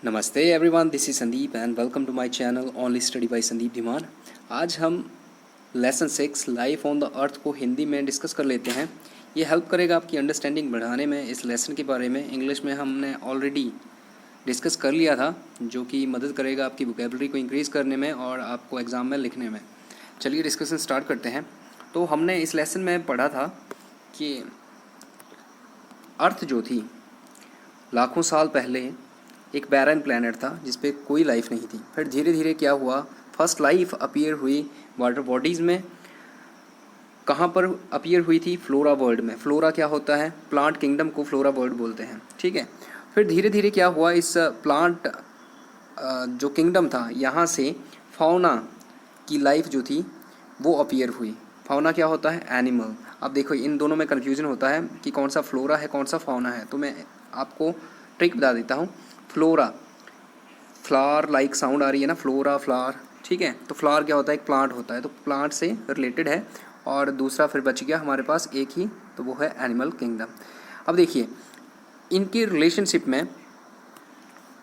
नमस्ते everyone, this is Sandeep and welcome to my channel only study by Sandeep Dhiman. आज हम lesson 6 life on the earth को हिंदी में discuss कर लेते हैं। ये हेल्प करेगा आपकी अंडरस्टैंडिंग बढ़ाने में। इस लेसन के बारे में इंग्लिश में हमने ऑलरेडी डिस्कस कर लिया था, जो कि मदद करेगा आपकी वोकेबलरी को इंक्रीज़ करने में और आपको एग्ज़ाम में लिखने में। चलिए डिस्कशन स्टार्ट करते हैं। तो हमने इस लेसन में पढ़ा था कि अर्थ जो थी लाखों साल पहले एक बैरन प्लैनेट था जिस पे कोई लाइफ नहीं थी। फिर धीरे धीरे क्या हुआ, फर्स्ट लाइफ अपीयर हुई वाटर बॉडीज़ में। कहाँ पर अपीयर हुई थी? फ्लोरा वर्ल्ड में। फ्लोरा क्या होता है? प्लांट किंगडम को फ्लोरा वर्ल्ड बोलते हैं, ठीक है। फिर धीरे धीरे क्या हुआ, इस प्लांट जो किंगडम था यहाँ से फाउना की लाइफ जो थी वो अपीयर हुई। फाउना क्या होता है? एनिमल। अब देखो इन दोनों में कन्फ्यूजन होता है कि कौन सा फ्लोरा है कौन सा फाउना है, तो मैं आपको ट्रिक बता देता हूँ। फ्लोरा, फ्लावर लाइक साउंड आ रही है ना, फ्लोरा फ्लावर, ठीक है। तो फ्लावर क्या होता है? एक प्लांट होता है, तो प्लांट से रिलेटेड है। और दूसरा फिर बच गया हमारे पास एक ही, तो वो है एनिमल किंगडम। अब देखिए इनकी रिलेशनशिप में,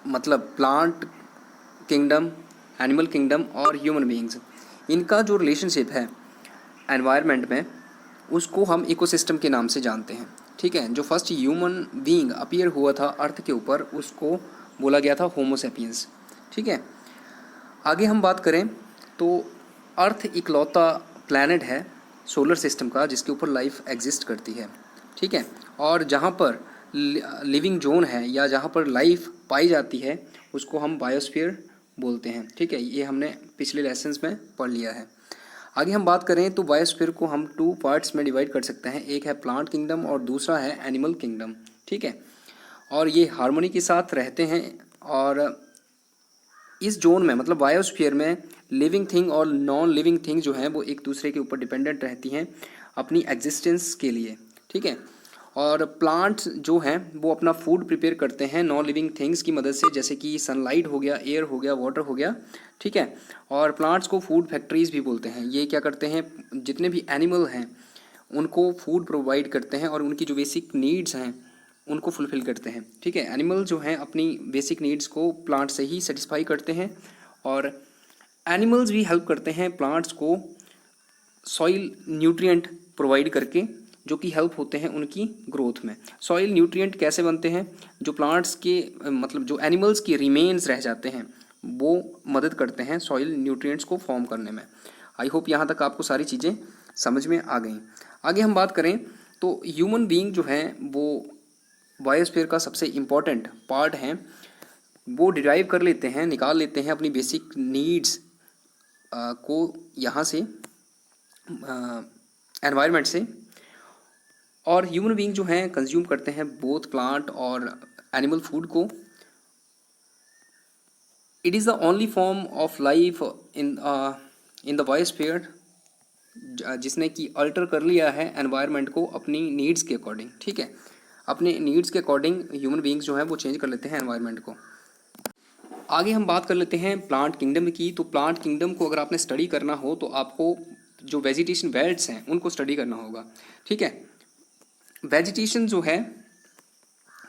मतलब प्लांट किंगडम, एनिमल किंगडम और ह्यूमन बीइंग्स, इनका जो रिलेशनशिप है एनवायरनमेंट में, उसको हम इकोसिस्टम के नाम से जानते हैं, ठीक है। जो फर्स्ट ह्यूमन बीइंग अपीयर हुआ था अर्थ के ऊपर उसको बोला गया था होमो सेपियंस, ठीक है। आगे हम बात करें तो अर्थ इकलौता प्लैनेट है सोलर सिस्टम का जिसके ऊपर लाइफ एग्जिस्ट करती है, ठीक है। और जहाँ पर लिविंग जोन है या जहाँ पर लाइफ पाई जाती है उसको हम बायोस्फीयर बोलते हैं, ठीक है। ये हमने पिछले लेसन्स में पढ़ लिया है। आगे हम बात करें तो बायोस्फीयर को हम 2 पार्ट्स में डिवाइड कर सकते हैं। एक है प्लांट किंगडम और दूसरा है एनिमल किंगडम, ठीक है। और ये हार्मोनी के साथ रहते हैं। और इस जोन में, मतलब बायोस्फीयर में, लिविंग थिंग और नॉन लिविंग थिंग जो हैं वो एक दूसरे के ऊपर डिपेंडेंट रहती हैं अपनी एग्जिस्टेंस के लिए, ठीक है। और प्लांट्स जो हैं वो अपना फूड प्रिपेयर करते हैं नॉन लिविंग थिंग्स की मदद से, जैसे कि सनलाइट हो गया, एयर हो गया, वाटर हो गया, ठीक है। और प्लांट्स को फूड फैक्ट्रीज भी बोलते हैं। ये क्या करते हैं, जितने भी एनिमल हैं उनको फूड प्रोवाइड करते हैं और उनकी जो बेसिक नीड्स हैं उनको फुलफ़िल करते हैं, ठीक है। एनिमल जो हैं अपनी बेसिक नीड्स को प्लांट से ही सेटिस्फाई करते हैं और एनिमल्स भी हेल्प करते हैं प्लांट्स को सॉइल न्यूट्रिएंट प्रोवाइड करके, जो कि हेल्प होते हैं उनकी ग्रोथ में। सॉइल न्यूट्रिएंट कैसे बनते हैं? जो प्लांट्स के, मतलब जो एनिमल्स के रिमेन्स रह जाते हैं वो मदद करते हैं सॉइल न्यूट्रिएंट्स को फॉर्म करने में। आई होप यहाँ तक आपको सारी चीज़ें समझ में आ गई। आगे हम बात करें तो ह्यूमन बीइंग जो है वो बायोस्फीयर का सबसे इम्पॉर्टेंट पार्ट हैं। वो डिराइव कर लेते हैं, निकाल लेते हैं अपनी बेसिक नीड्स को यहाँ से, एनवायरनमेंट से। और ह्यूमन बीइंग जो हैं कंज्यूम करते हैं बोथ प्लांट और एनिमल फूड को। It is the only form of life in the biosphere जिसने कि अल्टर कर लिया है एनवायरनमेंट को अपनी नीड्स के अकॉर्डिंग, ठीक है। अपने नीड्स के अकॉर्डिंग ह्यूमन बीइंग्स जो हैं वो चेंज कर लेते हैं एनवायरनमेंट को। आगे हम बात कर लेते हैं प्लांट किंगडम की। तो प्लांट किंगडम को अगर आपने स्टडी करना हो तो आपको जो वेजिटेशन बेल्ट्स हैं उनको स्टडी करना होगा, ठीक है। वेजिटेशन जो है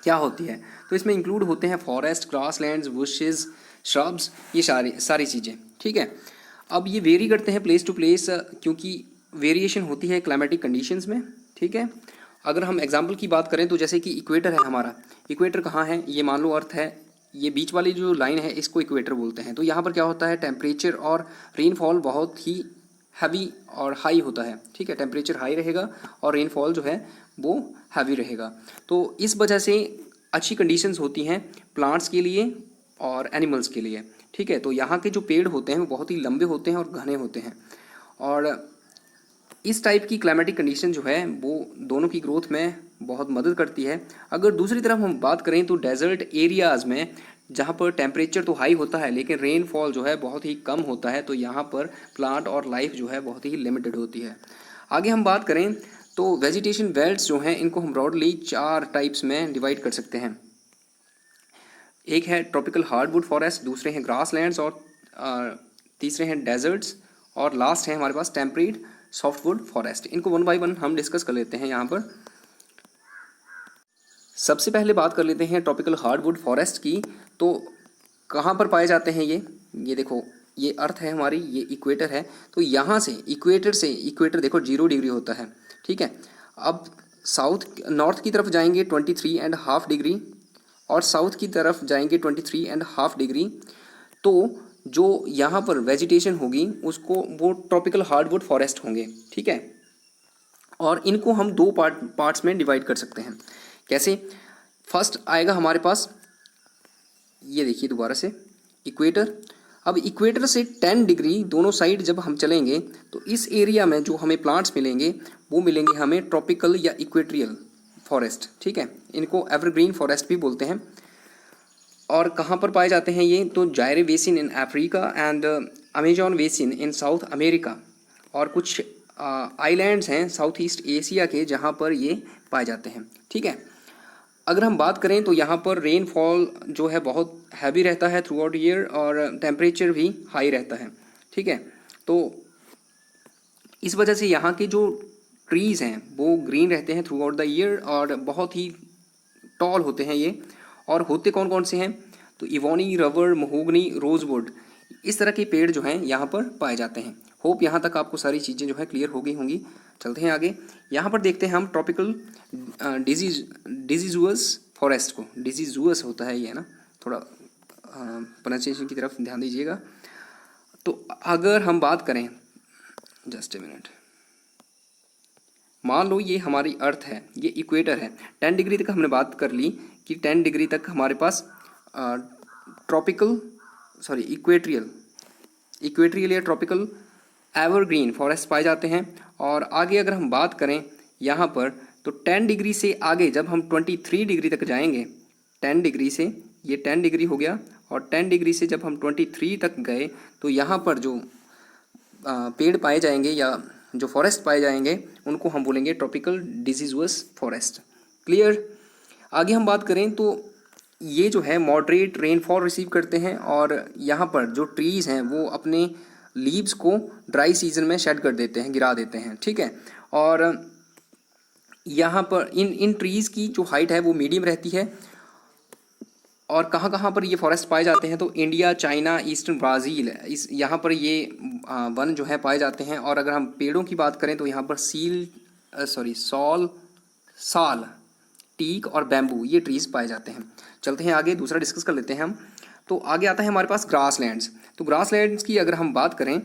क्या होती है, तो इसमें इंक्लूड होते हैं फॉरेस्ट, ग्रासलैंड्स, बुशेस, श्रब्स, ये सारी चीज़ें, ठीक है। अब ये वेरी करते हैं प्लेस टू प्लेस क्योंकि वेरिएशन होती है क्लाइमेटिक कंडीशंस में, ठीक है। अगर हम एग्जांपल की बात करें तो जैसे कि इक्वेटर है हमारा। इक्वेटर कहाँ है? ये मान लो अर्थ है, ये बीच वाली जो लाइन है इसको इक्वेटर बोलते हैं। तो यहाँ पर क्या होता है, टेम्परेचर और रेनफॉल बहुत ही हैवी और हाई होता है, ठीक है। टेम्परेचर हाई रहेगा और रेनफॉल जो है वो हैवी रहेगा। तो इस वजह से अच्छी कंडीशंस होती हैं प्लांट्स के लिए और एनिमल्स के लिए, ठीक है। तो यहाँ के जो पेड़ होते हैं वो बहुत ही लंबे होते हैं और घने होते हैं। और इस टाइप की क्लाइमेटिक कंडीशन जो है वो दोनों की ग्रोथ में बहुत मदद करती है। अगर दूसरी तरफ हम बात करें तो डेजर्ट एरियाज़ में, जहाँ पर टेम्परेचर तो हाई होता है लेकिन रेनफॉल जो है बहुत ही कम होता है, तो यहाँ पर प्लांट और लाइफ जो है बहुत ही लिमिटेड होती है। आगे हम बात करें तो वेजिटेशन बेल्ट्स जो हैं इनको हम ब्रॉडली 4 टाइप्स में डिवाइड कर सकते हैं। एक है ट्रॉपिकल हार्डवुड फॉरेस्ट, दूसरे हैं ग्रासलैंड्स और तीसरे हैं डेजर्ट्स और लास्ट है हमारे पास टेम्परेट सॉफ्टवुड फॉरेस्ट। इनको 1 बाय 1 हम डिस्कस कर लेते हैं यहाँ पर। सबसे पहले बात कर लेते हैं ट्रॉपिकल हार्डवुड फॉरेस्ट की। तो कहाँ पर पाए जाते हैं ये देखो, ये अर्थ है हमारी, ये इक्वेटर है, तो यहाँ से इक्वेटर देखो 0 डिग्री होता है, ठीक है। अब नॉर्थ की तरफ जाएंगे 23.5 डिग्री, और साउथ की तरफ जाएंगे 23.5 डिग्री, तो जो यहाँ पर वेजिटेशन होगी उसको वो ट्रॉपिकल हार्डवुड फॉरेस्ट होंगे, ठीक है। और इनको हम दो पार्ट्स में डिवाइड कर सकते हैं। कैसे? फर्स्ट आएगा हमारे पास, ये देखिए दोबारा से, इक्वेटर। अब इक्वेटर से 10 डिग्री दोनों साइड जब हम चलेंगे तो इस एरिया में जो हमें प्लांट्स मिलेंगे वो मिलेंगे हमें ट्रॉपिकल या इक्वेट्रियल फॉरेस्ट, ठीक है। इनको एवरग्रीन फॉरेस्ट भी बोलते हैं। और कहाँ पर पाए जाते हैं ये? तो जायरे basin in Africa and Amazon basin in south America, और कुछ आइलैंड्स हैं साउथ ईस्ट एशिया के जहाँ पर ये पाए जाते हैं, ठीक है। अगर हम बात करें तो यहाँ पर रेनफॉल जो है बहुत हैवी रहता है थ्रू आउट ईयर, और टेम्परेचर भी हाई रहता है, ठीक है। तो इस वजह से यहाँ के जो ट्रीज़ हैं वो ग्रीन रहते हैं थ्रू आउट द ईयर, और बहुत ही टॉल होते हैं ये। और होते कौन कौन से हैं? तो इवोनी, रबर, महोगनी, रोजवुड, इस तरह के पेड़ जो हैं यहाँ पर पाए जाते हैं। होप यहाँ तक आपको सारी चीज़ें जो है क्लियर हो गई होंगी। चलते हैं आगे। यहाँ पर देखते हैं हम ट्रॉपिकल डिजीजुअस फॉरेस्ट को। डिजीजुअस होता है ये, है ना, थोड़ा प्रोनाउंसिएशन की तरफ ध्यान दीजिएगा। तो अगर हम बात करें, जस्ट ए मिनट, मान लो ये हमारी अर्थ है, ये इक्वेटर है, 10 डिग्री तक हमने बात कर ली कि 10 डिग्री तक हमारे पास इक्वेट्रियल या ट्रॉपिकल एवरग्रीन फॉरेस्ट पाए जाते हैं। और आगे अगर हम बात करें यहाँ पर, तो 10 डिग्री से आगे जब हम 23 डिग्री तक जाएंगे, 10 डिग्री से, ये 10 डिग्री हो गया, और 10 डिग्री से जब हम 23 तक गए तो यहाँ पर जो पेड़ पाए जाएंगे या जो फॉरेस्ट पाए जाएंगे उनको हम बोलेंगे ट्रॉपिकल डिजीजुअस फॉरेस्ट। क्लियर? आगे हम बात करें तो ये जो है मॉडरेट रेनफॉल रिसीव करते हैं, और यहाँ पर जो ट्रीज़ हैं वो अपने लीव्स को ड्राई सीजन में शेड कर देते हैं, गिरा देते हैं, ठीक है। और यहाँ पर इन ट्रीज़ की जो हाइट है वो मीडियम रहती है। और कहाँ कहाँ पर ये फॉरेस्ट पाए जाते हैं? तो इंडिया, चाइना, ईस्टर्न ब्राज़ील, इस यहाँ पर ये वन जो है पाए जाते हैं। और अगर हम पेड़ों की बात करें तो यहाँ पर साल, टीक और बैम्बू, ये ट्रीज़ पाए जाते हैं। चलते हैं आगे, दूसरा डिस्कस कर लेते हैं हम। तो आगे आता है हमारे पास ग्रासलैंड्स। तो ग्रासलैंड्स की अगर हम बात करें,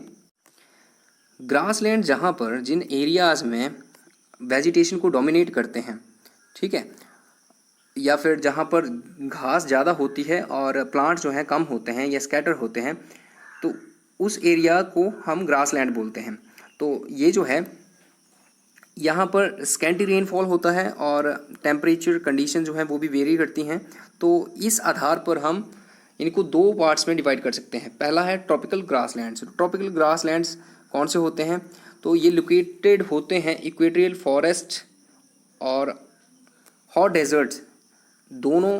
ग्रासलैंड जहाँ पर जिन एरियाज़ में वेजिटेशन को डोमिनेट करते हैं, ठीक है, या फिर जहाँ पर घास ज़्यादा होती है और प्लांट जो हैं कम होते हैं या स्कैटर होते हैं, तो उस एरिया को हम ग्रासलैंड बोलते हैं। तो ये जो है यहाँ पर स्कैंटी रेनफॉल होता है और टेम्परेचर कंडीशन जो है वो भी वेरी करती हैं। तो इस आधार पर हम इनको दो पार्ट्स में डिवाइड कर सकते हैं। पहला है ट्रॉपिकल ग्रासलैंड्स। ट्रॉपिकल ग्रासलैंड्स कौन से होते हैं? तो ये लोकेटेड होते हैं इक्वेटोरियल फॉरेस्ट और हॉट डेजर्ट्स दोनों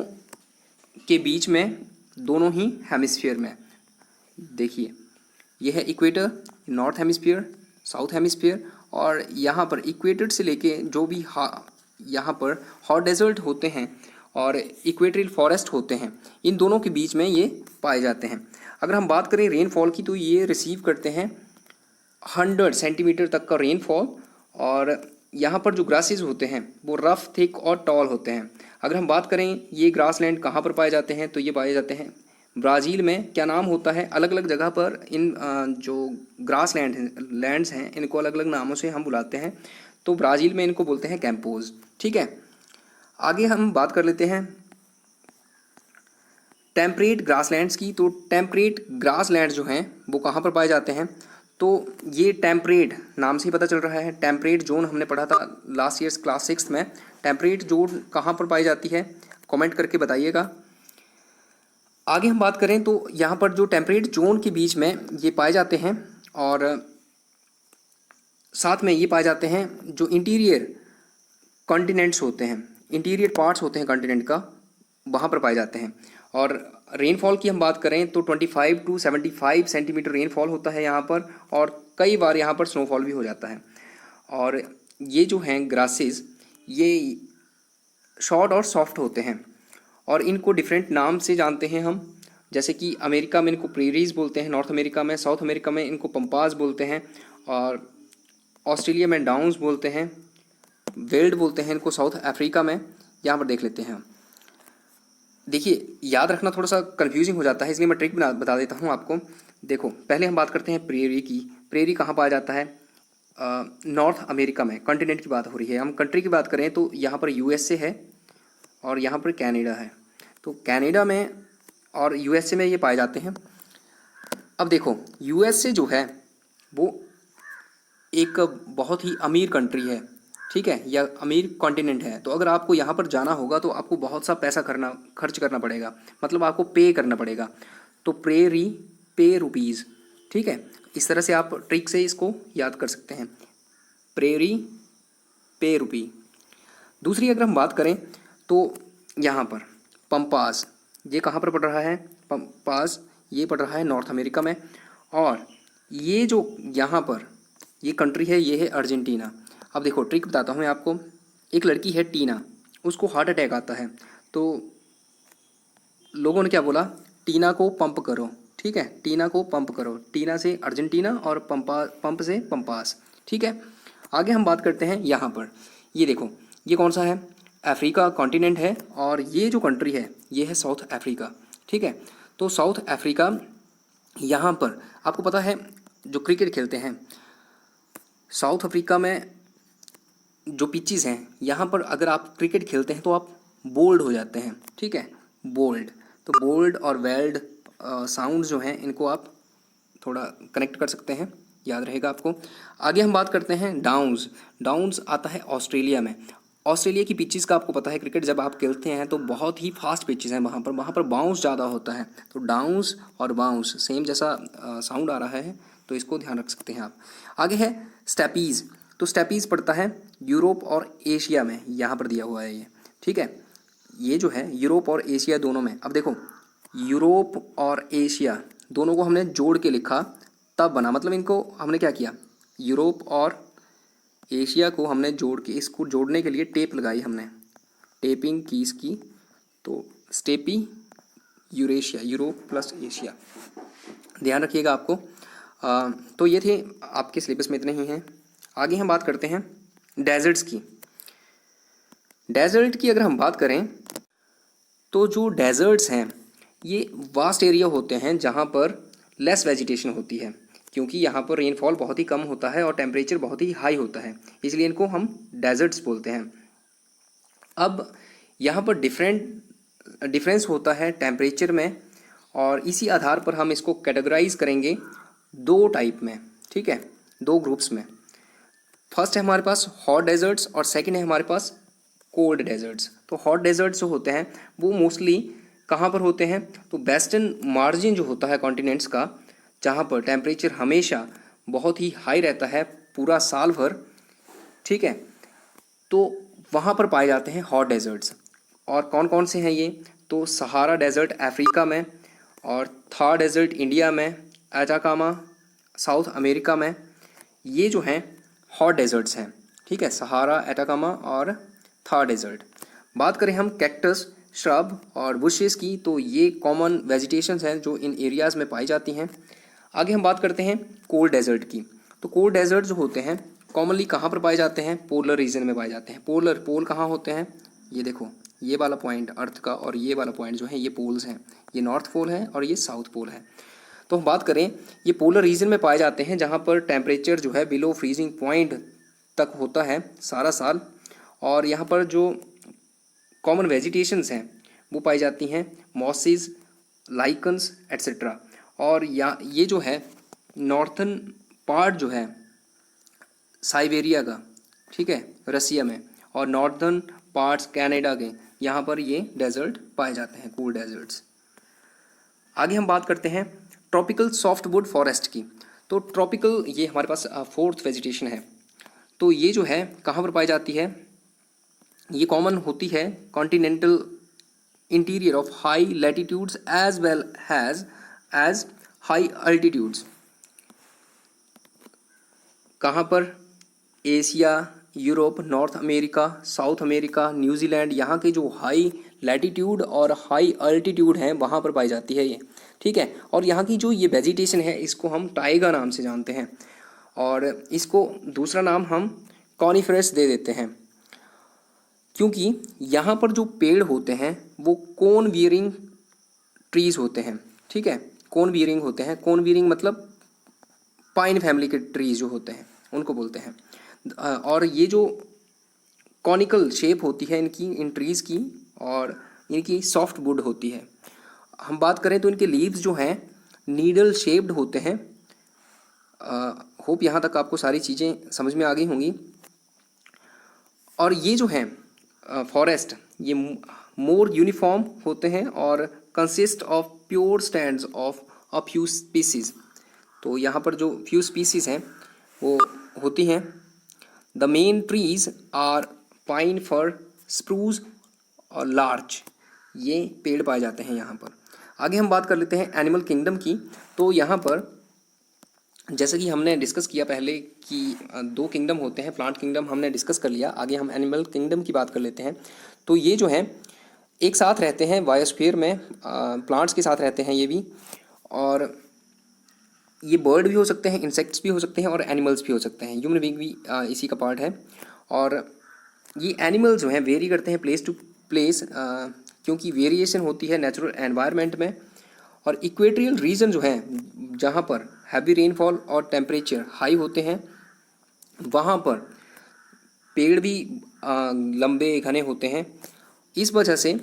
के बीच में, दोनों ही हेमिस्फीयर में। देखिए ये है equator, north hemisphere, south hemisphere, और यहाँ पर इक्वेटर से लेके जो भी यहाँ पर हॉट डेजर्ट होते हैं और इक्वेटोरियल फॉरेस्ट होते हैं, इन दोनों के बीच में ये पाए जाते हैं। अगर हम बात करें रेनफॉल की, तो ये रिसीव करते हैं 100 सेंटीमीटर तक का रेनफॉल। और यहाँ पर जो ग्रासेस होते हैं वो रफ, थिक और टॉल होते हैं। अगर हम बात करें ये ग्रासलैंड कहाँ पर पाए जाते हैं, तो ये पाए जाते हैं ब्राज़ील में। क्या नाम होता है? अलग अलग जगह पर इन जो ग्रास लैंड्स हैं इनको अलग अलग नामों से हम बुलाते हैं। तो ब्राज़ील में इनको बोलते हैं कैंपोज, ठीक है। आगे हम बात कर लेते हैं टेम्परेट ग्रासलैंड्स की। तो टेम्परेट ग्रासलैंड्स जो हैं वो कहाँ पर पाए जाते हैं? तो ये टेम्परेट नाम से ही पता चल रहा है। टेम्परेट जोन हमने पढ़ा था लास्ट ईयर्स क्लास 6 में। टेम्परेट जोन कहाँ पर पाई जाती है? कमेंट करके बताइएगा। आगे हम बात करें तो यहाँ पर जो टेम्परेट जोन के बीच में ये पाए जाते हैं, और साथ में ये पाए जाते हैं जो इंटीरियर कॉन्टिनेंट्स होते हैं, इंटीरियर पार्ट्स होते हैं कॉन्टिनेंट का, वहाँ पर पाए जाते हैं। और रेनफॉल की हम बात करें तो 25 to 75 सेंटीमीटर रेनफॉल होता है यहाँ पर, और कई बार यहाँ पर स्नोफॉल भी हो जाता है। और ये जो हैं ग्रासेस, ये शॉर्ट और सॉफ्ट होते हैं और इनको डिफरेंट नाम से जानते हैं हम, जैसे कि अमेरिका में इनको प्रेरीज बोलते हैं, नॉर्थ अमेरिका में, साउथ अमेरिका में इनको पंपास बोलते हैं, और ऑस्ट्रेलिया में डाउन्स बोलते हैं, वेल्ड बोलते हैं इनको साउथ अफ्रीका में। यहाँ पर देख लेते हैं। देखिए याद रखना थोड़ा सा कंफ्यूजिंग हो जाता है, इसलिए मैं ट्रिक बता देता हूँ आपको। देखो पहले हम बात करते हैं प्रेरी की। प्रेरी कहाँ पाया जाता है? नॉर्थ अमेरिका में। कॉन्टिनेंट की बात हो रही है। हम कंट्री की बात करें तो यहाँ पर यूएसए है और यहाँ पर कनाडा है। तो कनाडा में और यूएसए में ये पाए जाते हैं। अब देखो यूएसए जो है वो एक बहुत ही अमीर कंट्री है, ठीक है, या अमीर कॉन्टिनेंट है। तो अगर आपको यहाँ पर जाना होगा तो आपको बहुत सा पैसा खर्च करना पड़ेगा, मतलब आपको पे करना पड़ेगा। तो प्रेरी पे रुपीज़, ठीक है, इस तरह से आप ट्रिक से इसको याद कर सकते हैं, प्रेरी पे रुपी। दूसरी अगर हम बात करें तो यहाँ पर पंपास, ये कहाँ पर पड़ रहा है? पंपास ये पड़ रहा है नॉर्थ अमेरिका में। और ये जो यहाँ पर ये कंट्री है ये है अर्जेंटीना। अब देखो ट्रिक बताता हूँ मैं आपको। एक लड़की है टीना, उसको हार्ट अटैक आता है, तो लोगों ने क्या बोला? टीना को पंप करो, ठीक है, टीना को पंप करो। टीना से अर्जेंटीना और पंप से पंपास, ठीक है। आगे हम बात करते हैं यहाँ पर। ये देखो ये कौन सा है? अफ्रीका कॉन्टिनेंट है, और ये जो कंट्री है ये है साउथ अफ्रीका, ठीक है। तो साउथ अफ्रीका, यहाँ पर आपको पता है जो क्रिकेट खेलते हैं साउथ अफ्रीका में, जो पिचेस हैं यहाँ पर, अगर आप क्रिकेट खेलते हैं तो आप बोल्ड हो जाते हैं, ठीक है, बोल्ड। तो बोल्ड और वेल्ड साउंड जो हैं इनको आप थोड़ा कनेक्ट कर सकते हैं, याद रहेगा आपको। आगे हम बात करते हैं डाउन्स। डाउन्स आता है ऑस्ट्रेलिया में। ऑस्ट्रेलिया की पिचेस का आपको पता है, क्रिकेट जब आप खेलते हैं तो बहुत ही फास्ट पिचेस हैं वहाँ पर बाउंस ज़्यादा होता है। तो डाउन्स और बाउंस सेम जैसा साउंड आ रहा है, तो इसको ध्यान रख सकते हैं आप। आगे है स्टेपीज़। तो स्टेपीज़ पड़ता है यूरोप और एशिया में, यहाँ पर दिया हुआ है ये, ठीक है। ये जो है यूरोप और एशिया दोनों में। अब देखो यूरोप और एशिया दोनों को हमने जोड़ के लिखा तब बना, मतलब इनको हमने क्या किया, यूरोप और एशिया को हमने जोड़ के, इसको जोड़ने के लिए टेप लगाई हमने, टेपिंग की इसकी। तो steppe Eurasia, Europe plus Asia, ध्यान रखिएगा आपको। तो ये थे आपके सिलेबस में, इतने ही हैं। आगे हम बात करते हैं डेजर्ट्स की। डेजर्ट की अगर हम बात करें तो जो डेजर्ट्स हैं ये वास्ट एरिया होते हैं जहाँ पर लेस वेजिटेशन होती है, क्योंकि यहाँ पर रेनफॉल बहुत ही कम होता है और टेम्परेचर बहुत ही हाई होता है, इसलिए इनको हम डेजर्ट्स बोलते हैं। अब यहाँ पर डिफरेंस होता है टेम्परेचर में, और इसी आधार पर हम इसको कैटेगराइज करेंगे दो टाइप में, ठीक है, दो ग्रुप्स में। फर्स्ट है हमारे पास हॉट डेजर्ट्स और सेकंड है हमारे पास कोल्ड डेजर्ट्स। तो हॉट डेजर्ट्स जो होते हैं वो मोस्टली कहाँ पर होते हैं? तो वेस्टर्न मार्जिन जो होता है कॉन्टिनेंट्स का, जहाँ पर टेम्परेचर हमेशा बहुत ही हाई रहता है पूरा साल भर, ठीक है, तो वहाँ पर पाए जाते हैं हॉट डेजर्ट्स। और कौन कौन से हैं ये? तो सहारा डेजर्ट अफ्रीका में, और थार डेजर्ट इंडिया में, अटाकामा साउथ अमेरिका में, ये जो हैं हॉट डेजर्ट्स हैं, ठीक है, सहारा, अटाकामा और थार डेजर्ट। बात करें हम कैक्टस, श्रब और बुशेस की, तो ये कॉमन वेजिटेशंस हैं जो इन एरियाज़ में पाई जाती हैं। आगे हम बात करते हैं कोल्ड डेजर्ट की। तो कोल्ड डेजर्ट जो होते हैं कॉमनली कहाँ पर पाए जाते हैं? पोलर रीजन में पाए जाते हैं। पोल कहाँ होते हैं? ये देखो ये वाला पॉइंट अर्थ का और ये वाला पॉइंट जो है ये पोल्स हैं, ये नॉर्थ पोल है और ये साउथ पोल है। तो हम बात करें ये पोलर रीजन में पाए जाते हैं जहाँ पर टेम्परेचर जो है बिलो फ्रीजिंग पॉइंट तक होता है सारा साल, और यहाँ पर जो कॉमन वेजिटेशंस हैं वो पाई जाती हैं मॉसेस, लाइकन्स एट्सेट्रा। और ये जो है नॉर्थन पार्ट जो है साइबेरिया का, ठीक है, रसिया में, और नॉर्दर्न पार्ट्स कनाडा के, यहाँ पर ये डेजर्ट पाए जाते हैं, कूल डेजर्ट्स। आगे हम बात करते हैं ट्रॉपिकल सॉफ्टवुड फॉरेस्ट की। तो ट्रॉपिकल ये हमारे पास फोर्थ वेजिटेशन है। तो ये जो है कहाँ पर पाई जाती है? ये कॉमन होती है continental interior of high latitudes as well as high altitudes. कहाँ पर? Asia, Europe, north America, south America, New Zealand, यहाँ के जो हाई लैटीट्यूड और हाई अल्टीट्यूड हैं वहाँ पर पाई जाती है ये, ठीक है। और यहाँ की जो ये वेजिटेशन है इसको हम टाइगा नाम से जानते हैं, और इसको दूसरा नाम हम कॉनिफरस दे देते हैं, क्योंकि यहाँ पर जो पेड़ होते हैं वो कोन बियरिंग ट्रीज होते हैं, ठीक है। कोन बियरिंग होते हैं, कोन बियरिंग मतलब पाइन फैमिली के ट्रीज जो होते हैं उनको बोलते हैं। और ये जो कॉनिकल शेप होती है इनकी, इन ट्रीज़ की, और इनकी सॉफ्ट वुड होती है। हम बात करें तो इनके लीव्स जो हैं नीडल शेप्ड होते हैं। होप यहाँ तक आपको सारी चीज़ें समझ में आ गई होंगी। और ये जो हैं फॉरेस्ट, ये मोर यूनिफॉर्म होते हैं और consist of pure stands of a few species. तो यहाँ पर जो फ्यू स्पीसीज हैं वो होती हैं। The main trees are pine, fir, spruce और लार्च, ये पेड़ पाए जाते हैं यहाँ पर। आगे हम बात कर लेते हैं एनिमल किंगडम की। तो यहाँ पर जैसे कि हमने डिस्कस किया पहले कि दो किंगडम होते हैं, प्लांट किंगडम हमने डिस्कस कर लिया, आगे हम एनिमल किंगडम की बात कर लेते हैं। तो ये जो हैं एक साथ रहते हैं बायोस्फीयर में, प्लांट्स के साथ रहते हैं ये भी, और ये बर्ड भी हो सकते हैं, इंसेक्ट्स भी हो सकते हैं और एनिमल्स भी हो सकते हैं। ह्यूमन बीइंग भी इसी का पार्ट है। और ये एनिमल्स जो हैं वेरी करते हैं प्लेस टू प्लेस, क्योंकि वेरिएशन होती है नेचुरल एनवायरनमेंट में। और इक्वेटोरियल रीजन जो है जहाँ पर हैवी रेनफॉल और टेम्परेचर हाई होते हैं वहाँ पर पेड़ भी लंबे घने होते हैं। इस वजह से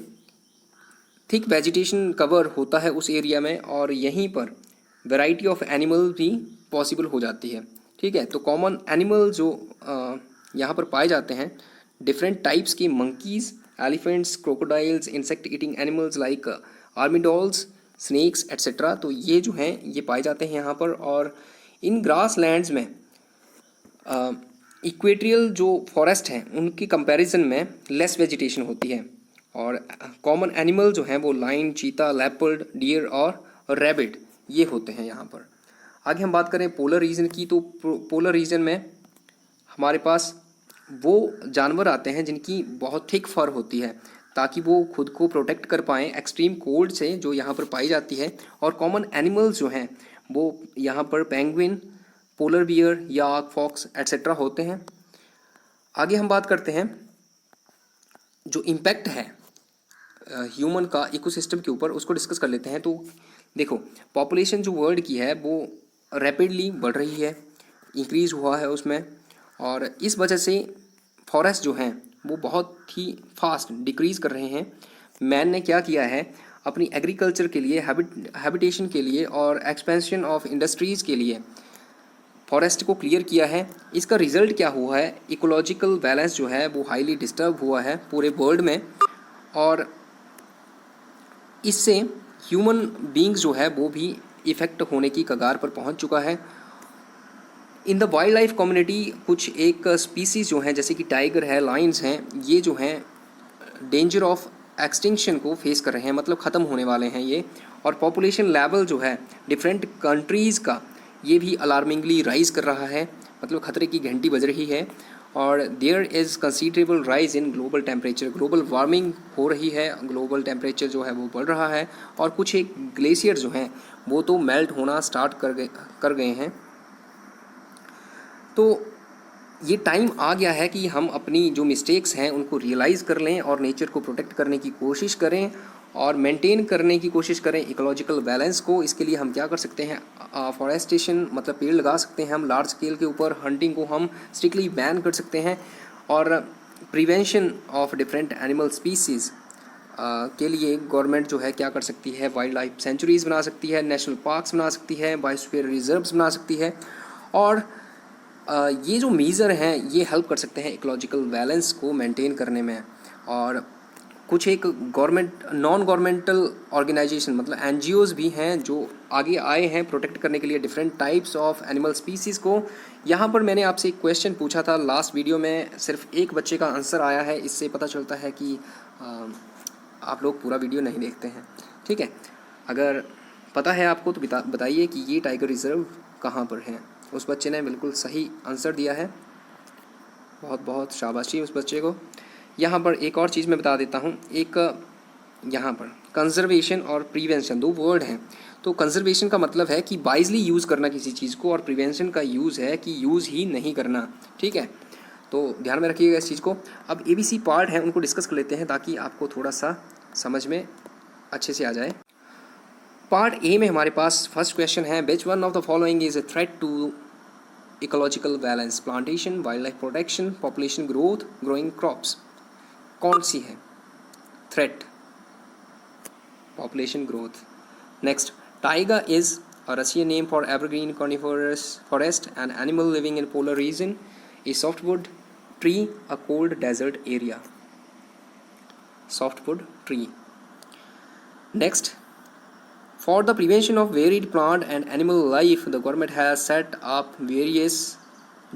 थिक वेजिटेशन कवर होता है उस एरिया में, और यहीं पर वैरायटी ऑफ एनिमल भी पॉसिबल हो जाती है, ठीक है। तो कॉमन एनिमल जो यहाँ पर पाए जाते हैं डिफरेंट टाइप्स के monkeys, elephants, crocodiles, insect eating animals like armadillos, snakes etcetera. तो ये जो हैं ये पाए जाते हैं यहाँ पर। और इन ग्रास लैंड्स में इक्वेटोरियल जो फॉरेस्ट हैं उनकी कंपैरिजन में लेस वेजिटेशन होती है। और कॉमन एनिमल जो हैं वो लाइन, चीता, लेपर्ड, डियर और रैबिट ये होते हैं यहाँ पर। आगे हम बात करें पोलर रीजन की। तो पोलर रीजन में हमारे पास वो जानवर आते हैं जिनकी बहुत थिक फर होती है, ताकि वो खुद को प्रोटेक्ट कर पाएँ एक्सट्रीम कोल्ड से जो यहाँ पर पाई जाती है। और कॉमन एनिमल्स जो हैं वो यहाँ पर पेंगुइन, पोलर बियर, याक, फॉक्स एट्सेट्रा होते हैं। आगे हम बात करते हैं जो इम्पैक्ट है ह्यूमन का इकोसिस्टम के ऊपर, उसको डिस्कस कर लेते हैं। तो देखो, पॉपुलेशन जो वर्ल्ड की है वो रैपिडली बढ़ रही है, इंक्रीज़ हुआ है उसमें, और इस वजह से फॉरेस्ट जो हैं वो बहुत ही फास्ट डिक्रीज़ कर रहे हैं। मैन ने क्या किया है, अपनी एग्रीकल्चर के लिए, हैबिटेशन के लिए और एक्सपेंशन ऑफ इंडस्ट्रीज़ के लिए फॉरेस्ट को क्लियर किया है। इसका रिज़ल्ट क्या हुआ है, इकोलॉजिकल बैलेंस जो है वो हाईली डिस्टर्ब हुआ है पूरे वर्ल्ड में, और इससे ह्यूमन बीइंग्स जो है वो भी इफ़ेक्ट होने की कगार पर पहुंच चुका है। In the wild life community कुछ एक स्पीसीज़ जो हैं जैसे कि टाइगर है, लायंस हैं, ये जो हैं डेंजर ऑफ एक्सटिंक्शन को फेस कर रहे हैं, मतलब ख़त्म होने वाले हैं ये। और पॉपुलेशन लेवल जो है डिफरेंट कंट्रीज़ का ये भी अलार्मिंगली राइज़ कर रहा है, मतलब ख़तरे की घंटी बज रही है। और there is considerable rise in global temperature, global warming हो रही है, ग्लोबल टेम्परेचर जो है वो बढ़ रहा है। और कुछ एक ग्लेशियर जो हैं वो तो मेल्ट होना स्टार्ट कर गए हैं। तो ये टाइम आ गया है कि हम अपनी जो मिस्टेक्स हैं उनको रियलाइज़ कर लें और नेचर को प्रोटेक्ट करने की कोशिश करें और मेंटेन करने की कोशिश करें इकोलॉजिकल बैलेंस को। इसके लिए हम क्या कर सकते हैं, फॉरेस्टेशन मतलब पेड़ लगा सकते हैं हम लार्ज स्केल के ऊपर, हंटिंग को हम स्ट्रिक्टली बैन कर सकते हैं, और prevention of different animal species के लिए गवर्नमेंट जो है क्या कर सकती है, वाइल्ड लाइफ सेंचुरीज़ बना सकती है, नेशनल पार्क्स बना सकती है, बायोस्फीयर रिजर्व्स बना सकती है। और ये जो मीज़र हैं ये हेल्प कर सकते हैं इकोलॉजिकल बैलेंस को मेंटेन करने में। और कुछ एक गवर्नमेंट, नॉन गवर्नमेंटल ऑर्गेनाइजेशन मतलब एनजीओज़ भी हैं जो आगे आए हैं प्रोटेक्ट करने के लिए different types of animal species को। यहाँ पर मैंने आपसे एक क्वेश्चन पूछा था लास्ट वीडियो में, सिर्फ एक बच्चे का आंसर आया है। इससे पता चलता है कि आप लोग पूरा वीडियो नहीं देखते हैं, ठीक है। अगर पता है आपको तो बताइए कि ये टाइगर रिज़र्व कहाँ पर है। उस बच्चे ने बिल्कुल सही आंसर दिया है, बहुत बहुत शाबाशी उस बच्चे को। यहाँ पर एक और चीज़ मैं बता देता हूँ, एक यहाँ पर कंजर्वेशन और प्रिवेंशन दो वर्ड हैं। तो कंजर्वेशन का मतलब है कि वाइजली यूज़ करना किसी चीज़ को, और प्रिवेंशन का यूज़ है कि यूज़ ही नहीं करना। ठीक है, तो ध्यान में रखिएगा इस चीज़ को। अब ABC पार्ट है उनको डिस्कस कर लेते हैं ताकि आपको थोड़ा सा समझ में अच्छे से आ जाए। पार्ट ए में हमारे पास फर्स्ट क्वेश्चन है, which one of the following is a threat to ecological balance? Plantation, wildlife protection, population growth, growing crops. कौन सी है threat? Population growth. Next, taiga is a Russian name for evergreen coniferous forest, an animal living in polar region, a softwood tree, a cold desert area. Softwood tree. Next, for the prevention of varied plant and animal life, the government has set up various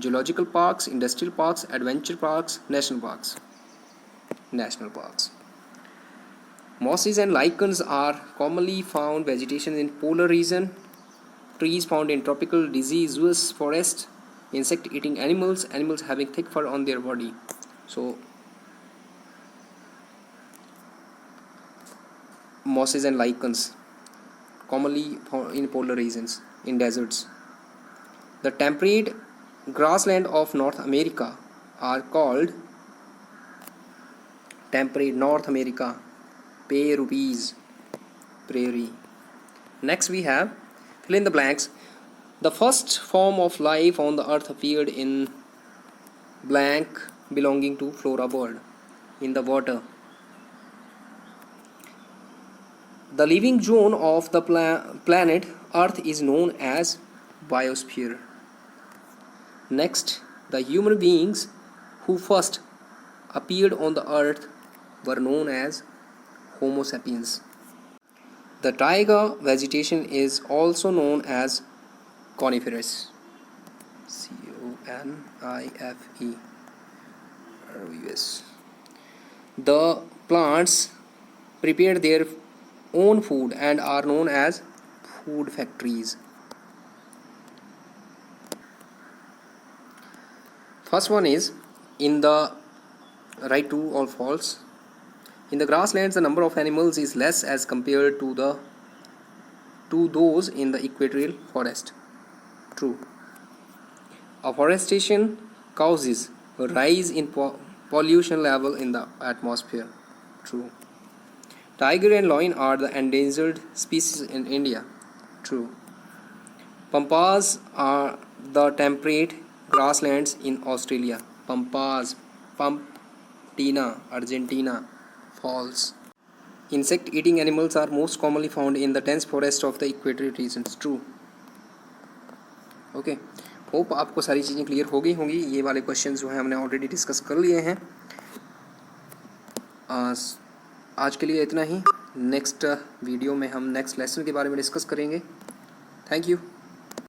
zoological parks, industrial parks, adventure parks, national parks. Mosses and lichens are commonly found vegetation in polar region. Trees found in tropical deciduous forest. Insect eating animals, animals having thick fur on their body. So mosses and lichens commonly found in polar regions, in deserts. The temperate grassland of North America are called temperate North America, prairie. Next we have fill in the blanks. The first form of life on the earth appeared in blank belonging to flora world, in the water. The living zone of the planet earth is known as biosphere. Next, the human beings who first appeared on the earth were known as Homo sapiens. The taiga vegetation is also known as coniferous. Coniferous. The plants prepare their own food and are known as food factories. First one is in the right, true or false. In the grasslands, the number of animals is less as compared to those in the equatorial forest. True. Afforestation causes a rise in pollution level in the atmosphere. True. Tiger and lion are the endangered species in India. True. Pampas are the temperate grasslands in Australia. Pampas, Pamptina, Argentina. False. Insect eating animals are most commonly found in the dense forest of the equatorial regions. True. Okay, hope आपको सारी चीज़ें clear हो गई होंगी। ये वाले question जो हैं हमने ऑलरेडी डिस्कस कर लिए हैं। आज के लिए इतना ही। नेक्स्ट वीडियो में हम नेक्स्ट लेसन के बारे में डिस्कस करेंगे। Thank you.